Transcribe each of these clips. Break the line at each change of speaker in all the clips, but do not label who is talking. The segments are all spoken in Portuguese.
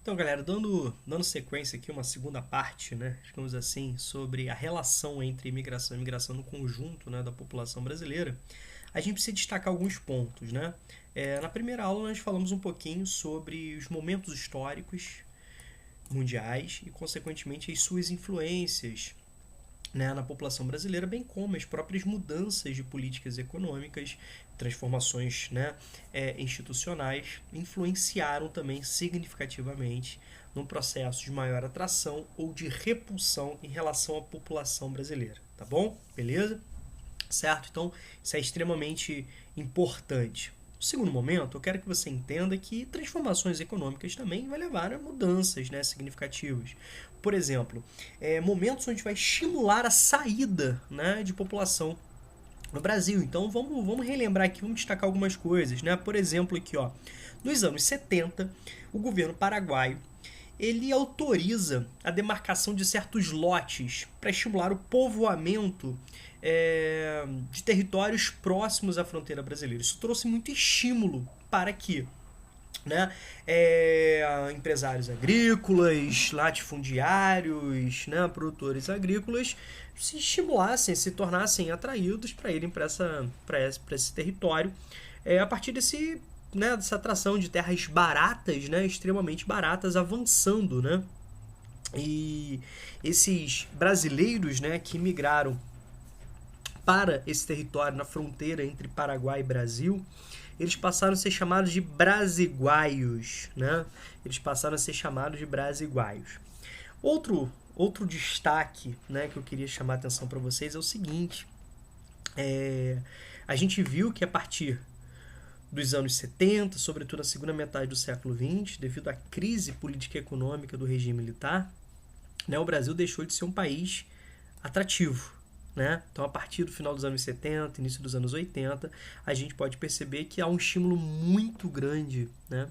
Então, galera, dando sequência aqui, uma segunda parte, né, digamos assim, sobre a relação entre imigração e imigração no conjunto, né, da população brasileira, a gente precisa destacar alguns pontos, né? Na primeira aula nós falamos um pouquinho sobre os momentos históricos mundiais e, consequentemente, as suas influências, né, na população brasileira, bem como as próprias mudanças de políticas econômicas, transformações, né, institucionais, influenciaram também significativamente no processo de maior atração ou de repulsão em relação à população brasileira, tá bom? Beleza? Certo? Então, isso é extremamente importante. No segundo momento, eu quero que você entenda que transformações econômicas também vai levar a mudanças, né, significativas. Por exemplo, momentos onde vai estimular a saída, né, de população no Brasil. Então, vamos relembrar aqui, vamos destacar algumas coisas, né? Por exemplo, aqui, ó, nos anos 70, o governo paraguaio ele autoriza a demarcação de certos lotes para estimular o povoamento de territórios próximos à fronteira brasileira. Isso trouxe muito estímulo para que, né, empresários agrícolas, latifundiários, né, produtores agrícolas se estimulassem, se tornassem atraídos para irem para esse território a partir dessa atração de terras baratas, né, extremamente baratas, avançando, né? E esses brasileiros, né, que migraram para esse território na fronteira entre Paraguai e Brasil, eles passaram a ser chamados de brasiguaios, né? Eles passaram a ser chamados de brasiguaios. Outro destaque, né, que eu queria chamar a atenção para vocês é o seguinte: a gente viu que a partir dos anos 70, sobretudo na segunda metade do século XX, devido à crise política e econômica do regime militar, né, o Brasil deixou de ser um país atrativo. Né? Então, a partir do final dos anos 70, início dos anos 80, a gente pode perceber que há um estímulo muito grande, né,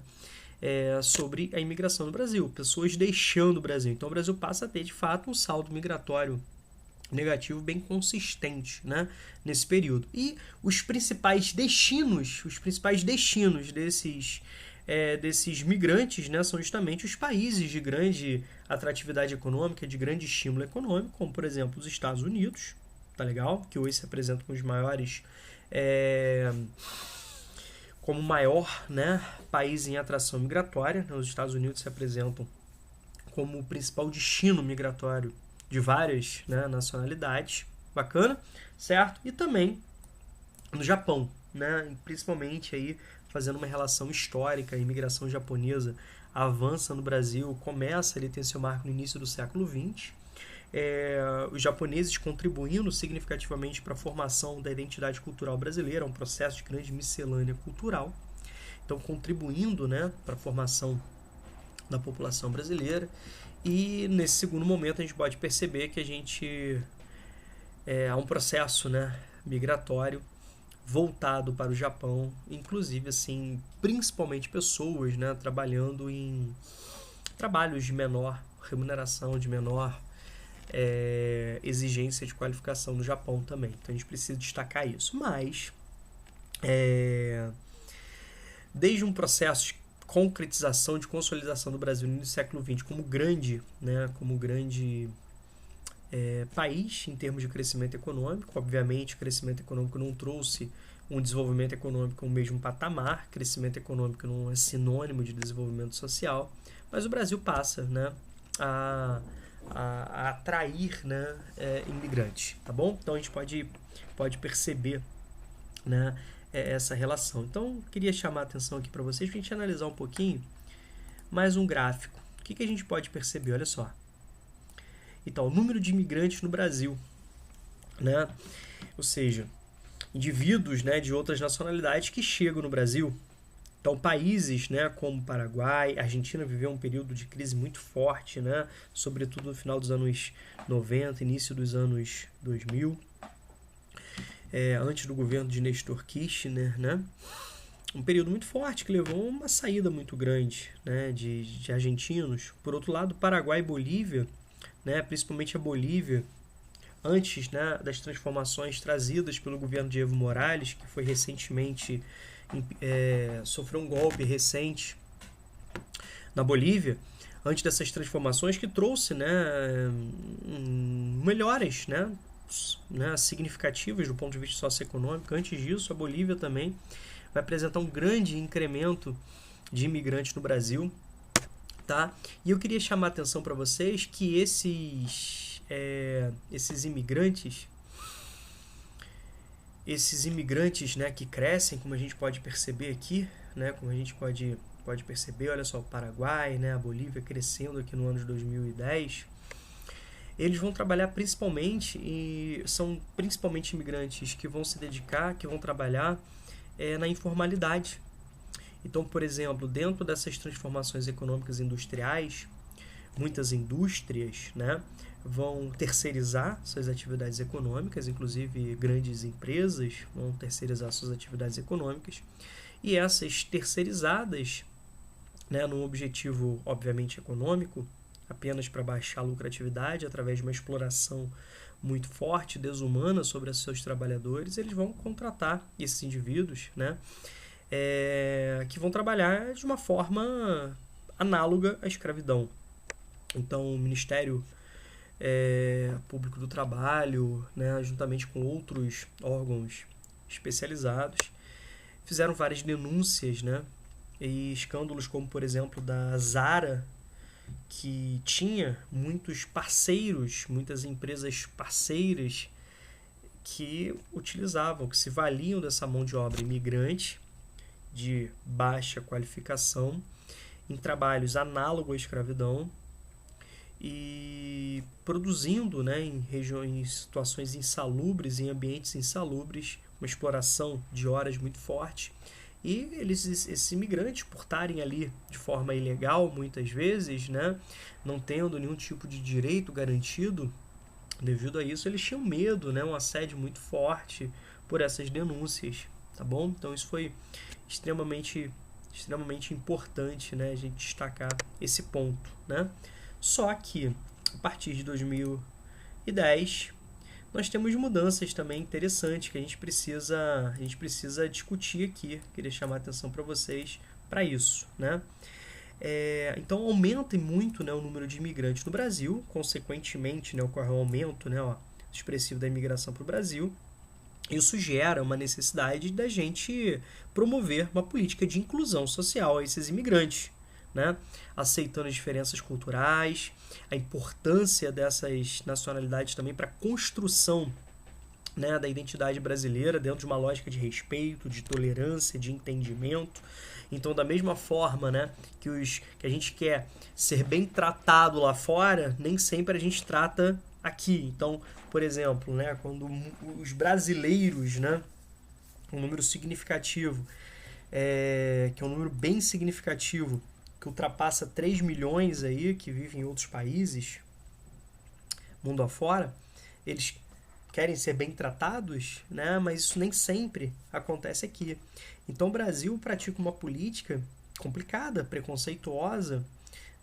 sobre a imigração no Brasil, pessoas deixando o Brasil. Então, o Brasil passa a ter, de fato, um saldo migratório negativo bem consistente, né, nesse período. E os principais destinos desses migrantes, né, são justamente os países de grande atratividade econômica, de grande estímulo econômico, como, por exemplo, os Estados Unidos, tá legal? Que hoje se apresentam como os maiores, como o maior, né, país em atração migratória. Os Estados Unidos se apresentam como o principal destino migratório de várias, né, nacionalidades. Bacana, certo? E também no Japão, né, principalmente aí fazendo uma relação histórica, a imigração japonesa avança no Brasil, começa a ter seu marco no início do século XX. Os japoneses contribuindo significativamente para a formação da identidade cultural brasileira, um processo de grande miscelânea cultural, então contribuindo, né, para a formação da população brasileira. E nesse segundo momento a gente pode perceber que há um processo, né, migratório voltado para o Japão, inclusive assim, principalmente pessoas, né, trabalhando em trabalhos de menor remuneração, de menor exigência de qualificação no Japão também. Então a gente precisa destacar isso. Mas desde um processo de concretização, de consolidação do Brasil no início do século XX como grande, né, país em termos de crescimento econômico. Obviamente, o crescimento econômico não trouxe um desenvolvimento econômico no mesmo patamar. Crescimento econômico não é sinônimo de desenvolvimento social, mas o Brasil passa, né, a atrair, né, imigrantes, tá bom? Então a gente pode perceber, né, essa relação. Então, queria chamar a atenção aqui para vocês, para a gente analisar um pouquinho mais um gráfico. O que a gente pode perceber? Olha só. Então, o número de imigrantes no Brasil, né? Ou seja, indivíduos, né, de outras nacionalidades que chegam no Brasil. Então, países, né, como Paraguai, Argentina viveu um período de crise muito forte, né, sobretudo no final dos anos 90, início dos anos 2000, antes do governo de Néstor Kirchner, né, um período muito forte que levou a uma saída muito grande, né, de argentinos. Por outro lado, Paraguai e Bolívia, né, principalmente a Bolívia, antes, né, das transformações trazidas pelo governo de Evo Morales, que foi recentemente sofreu um golpe recente na Bolívia, antes dessas transformações, que trouxe, né, melhoras, né, significativas do ponto de vista socioeconômico. Antes disso, a Bolívia também vai apresentar um grande incremento de imigrantes no Brasil, tá? E eu queria chamar a atenção para vocês que esses imigrantes, né, que crescem, como a gente pode perceber aqui, né, como a gente pode perceber, olha só, o Paraguai, né, a Bolívia crescendo aqui no ano de 2010, eles vão trabalhar principalmente, e são principalmente imigrantes que vão se dedicar, que vão trabalhar na informalidade. Então, por exemplo, dentro dessas transformações econômicas e industriais, muitas indústrias, né, vão terceirizar suas atividades econômicas, inclusive grandes empresas vão terceirizar suas atividades econômicas, e essas terceirizadas, né, num objetivo obviamente econômico, apenas para baixar a lucratividade através de uma exploração muito forte, desumana sobre os seus trabalhadores, eles vão contratar esses indivíduos, né, que vão trabalhar de uma forma análoga à escravidão. Então, o Ministério Público do Trabalho, né, juntamente com outros órgãos especializados, fizeram várias denúncias, né, e escândalos como, por exemplo, da Zara, que tinha muitos parceiros, muitas empresas parceiras que utilizavam, que se valiam dessa mão de obra imigrante de baixa qualificação em trabalhos análogos à escravidão e produzindo, né, em situações insalubres, em ambientes insalubres, uma exploração de horas muito forte. E esses imigrantes, por estarem ali de forma ilegal, muitas vezes, né, não tendo nenhum tipo de direito garantido, devido a isso, eles tinham medo, né, um assédio muito forte por essas denúncias, tá bom? Então, isso foi extremamente importante, né, a gente destacar esse ponto, né? Só que, a partir de 2010, nós temos mudanças também interessantes que a gente precisa discutir aqui. Queria chamar a atenção para vocês para isso, né? Então aumenta muito, né, o número de imigrantes no Brasil, consequentemente, né, ocorre um aumento, né, expressivo da imigração para o Brasil. Isso gera uma necessidade da gente promover uma política de inclusão social a esses imigrantes, né? Aceitando as diferenças culturais, a importância dessas nacionalidades também para a construção, né, da identidade brasileira dentro de uma lógica de respeito, de tolerância, de entendimento. Então, da mesma forma, né, que a gente quer ser bem tratado lá fora, nem sempre a gente trata aqui. Então, por exemplo, né, quando os brasileiros, né, um número significativo, que é um número bem significativo, que ultrapassa 3 milhões aí, que vivem em outros países, mundo afora, eles querem ser bem tratados, né? Mas isso nem sempre acontece aqui. Então o Brasil pratica uma política complicada, preconceituosa,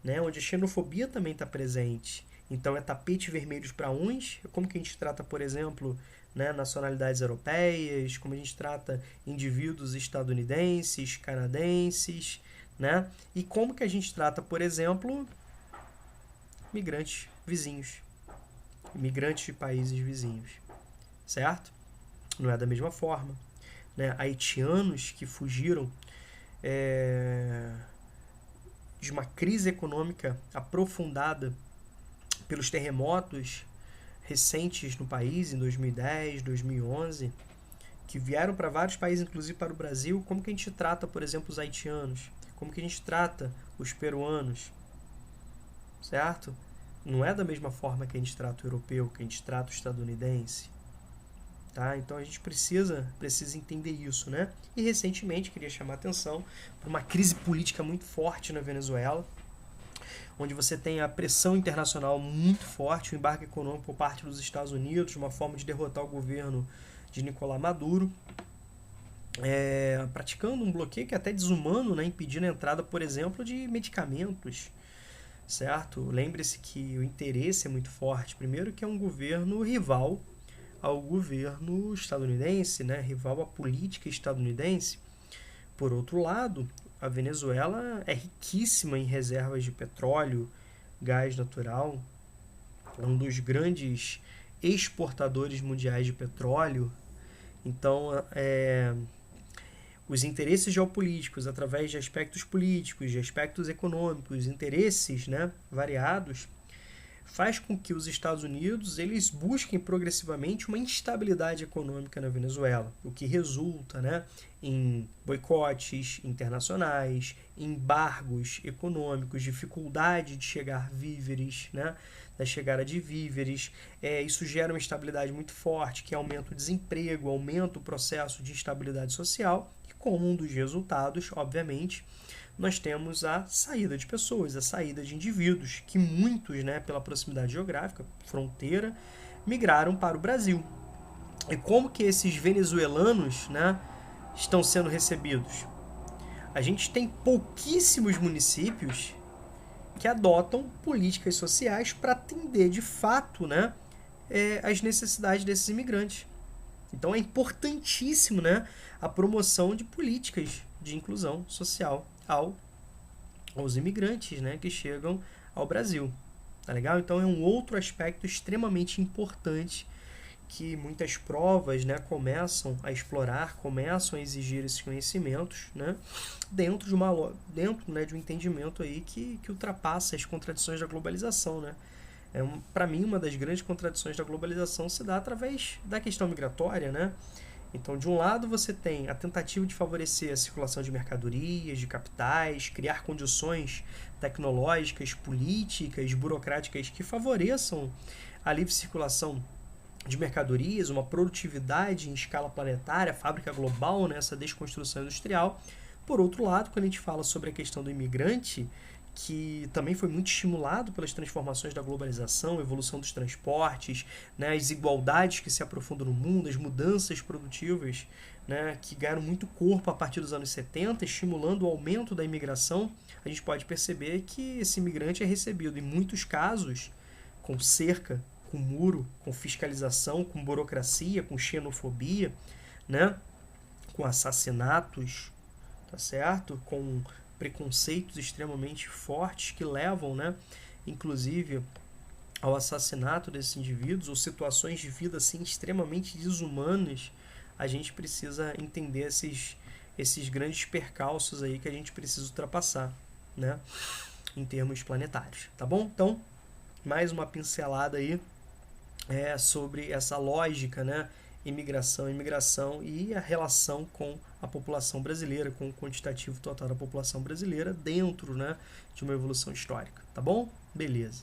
né? Onde a xenofobia também está presente. Então é tapete vermelho para uns, como que a gente trata, por exemplo, né, nacionalidades europeias, como a gente trata indivíduos estadunidenses, canadenses, né? E como que a gente trata, por exemplo, migrantes vizinhos, imigrantes de países vizinhos, certo? Não é da mesma forma, né? Haitianos que fugiram de uma crise econômica aprofundada pelos terremotos recentes no país, em 2010, 2011, que vieram para vários países, inclusive para o Brasil. Como que a gente trata, por exemplo, os haitianos? Como que a gente trata os peruanos? Certo? Não é da mesma forma que a gente trata o europeu, que a gente trata o estadunidense. Tá? Então a gente precisa entender isso, né? E recentemente queria chamar a atenção para uma crise política muito forte na Venezuela, onde você tem a pressão internacional muito forte, o embargo econômico por parte dos Estados Unidos, uma forma de derrotar o governo de Nicolás Maduro, praticando um bloqueio que é até desumano, né, impedindo a entrada, por exemplo, de medicamentos, certo? Lembre-se que o interesse é muito forte. Primeiro que é um governo rival ao governo estadunidense, né, rival à política estadunidense. Por outro lado, a Venezuela é riquíssima em reservas de petróleo, gás natural, é um dos grandes exportadores mundiais de petróleo. Então, os interesses geopolíticos, através de aspectos políticos, de aspectos econômicos, interesses, né, variados, faz com que os Estados Unidos eles busquem progressivamente uma instabilidade econômica na Venezuela, o que resulta, né, em boicotes internacionais, embargos econômicos, dificuldade de chegar víveres, né, da chegada de víveres. Isso gera uma instabilidade muito forte, que aumenta o desemprego, aumenta o processo de instabilidade social, e como um dos resultados, obviamente, nós temos a saída de pessoas, a saída de indivíduos, que muitos, né, pela proximidade geográfica, fronteira, migraram para o Brasil. E como que esses venezuelanos, né, estão sendo recebidos? A gente tem pouquíssimos municípios que adotam políticas sociais para atender de fato, né, as necessidades desses imigrantes. Então é importantíssimo, né, a promoção de políticas de inclusão social aos imigrantes, né, que chegam ao Brasil. Tá legal? Então é um outro aspecto extremamente importante que muitas provas, né, começam a explorar, começam a exigir esses conhecimentos, né, dentro, né, de um entendimento aí que ultrapassa as contradições da globalização. Né? Para mim, uma das grandes contradições da globalização se dá através da questão migratória. Né? Então, de um lado, você tem a tentativa de favorecer a circulação de mercadorias, de capitais, criar condições tecnológicas, políticas, burocráticas que favoreçam a livre circulação de mercadorias, uma produtividade em escala planetária, fábrica global, né, essa desconstrução industrial. Por outro lado, quando a gente fala sobre a questão do imigrante, que também foi muito estimulado pelas transformações da globalização, evolução dos transportes, né, as desigualdades que se aprofundam no mundo, as mudanças produtivas, né, que ganharam muito corpo a partir dos anos 70, estimulando o aumento da imigração, a gente pode perceber que esse imigrante é recebido, em muitos casos, com cerca, com muro, com fiscalização, com burocracia, com xenofobia, né, com assassinatos, tá certo? Com preconceitos extremamente fortes que levam, né, inclusive ao assassinato desses indivíduos, ou situações de vida assim extremamente desumanas. A gente precisa entender esses grandes percalços aí que a gente precisa ultrapassar, né, em termos planetários, tá bom? Então, mais uma pincelada aí sobre essa lógica, né, imigração e a relação com a população brasileira, com o quantitativo total da população brasileira dentro, né, de uma evolução histórica, tá bom? Beleza.